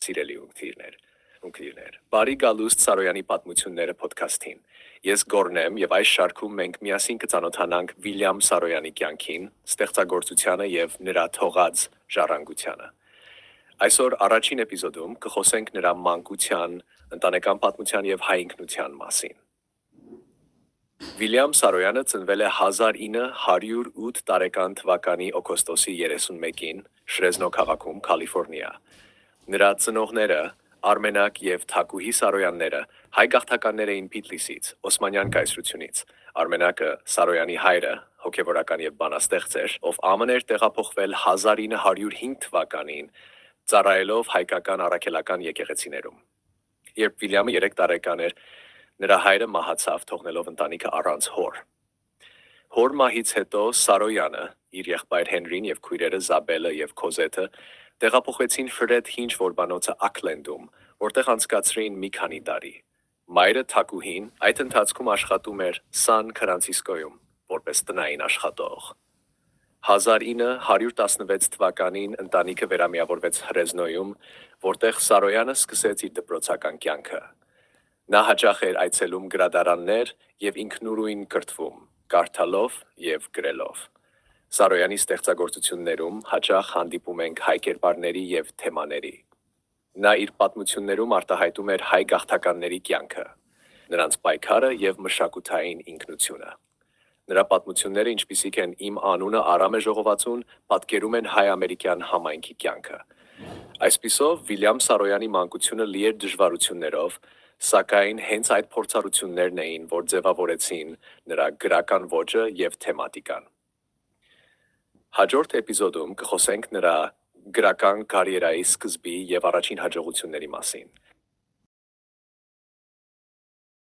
Սիրելի ունկնդիրներ, բարի գալուստ Սարոյանի պատմությունները podcast-ին։ Ես Գորն եմ եւ այս շարքում մենք միասին կծանոթանանք Վիլյամ Սարոյանի կյանքին, ստեղծագործությանը եւ նրա թողած ժառանգությանը։ Այսօր առաջին էպիզոդում կխոսենք նրա մանկության, ընտանեկան պատմության եւ հայ ինքնության մասին։ Վիլյամ Սարոյանը ծնվել է 1908 տարեկան թվականի օգոստոսի 31-ին Շրեզնո քաղաքում, Կալիֆոռնիա։ Նրա ծնողները Արմենակ եւ Թակուհի Սարոյանները հայ գաղթականներ էին Փիթլիսից, Օսմանյան կայսրությունից։ Արմենակը Սարոյանի հայրը, հոգևորական եւ բանաստեղծ էր, ով ԱՄՆ էր տեղափոխվել 1905 թվականին, ծառայելով հայկական առաքելական եկեղեցիներում։ Երբ Վիլյամը 3 տարեկան էր, նրա հայրը մահացավ, թողնելով ընտանիքը առանց հոր։ Հոր մահից հետո Սարոյանը, իր եղբայր Հենրին եւ քույրերը Զաբելը եւ Քոզեթը տեղափոխվեցին Ֆրեդ Հինչ որբանոցը Աքլենդում, որտեղ անցկացրին մի քանի տարի։ Մայրը Թակուհին այդ ընթացքում աշխատում էր Սան Ֆրանցիսկոյում, որպես տնային աշխատող։ 1916 թվականին ընտանիքը վերամիավորվեց Հրեզնոյում, որտեղ Սարոյանը սկսեց իր դպրոցական կյանքը։ Նա հաճախ էր այցելում գրադարաններ եւ ինքնուրույն կրթվում, կարդալով եւ գրելով։ Սարոյանի ստեղծագործություններում հաճախ հանդիպում ենք հայ կերպարների եւ թեմաների։ Նա իր պատմություններում արտահայտում էր հայ գաղթականների կյանքը, նրանց պայքարը եւ մշակութային ինքնությունը։ Նրա պատմությունները, ինչպիսիք են Իմ անունը Արամ է ժողովածուն, պատկերում են հայ-ամերիկյան համայնքի կյանքը։ Այսպիսով Վիլյամ Սարոյանի մանկությունը լի էր դժվարություններով, սակայն հենց այդ փորձառություններն էին, որ ձևավորեցին նրա գրական ոճը եւ թեմատիկան։ Հաջորդ էպիզոդում կխոսենք նրա գրական կարիերայի սկզբի եւ առաջին հաջողությունների մասին։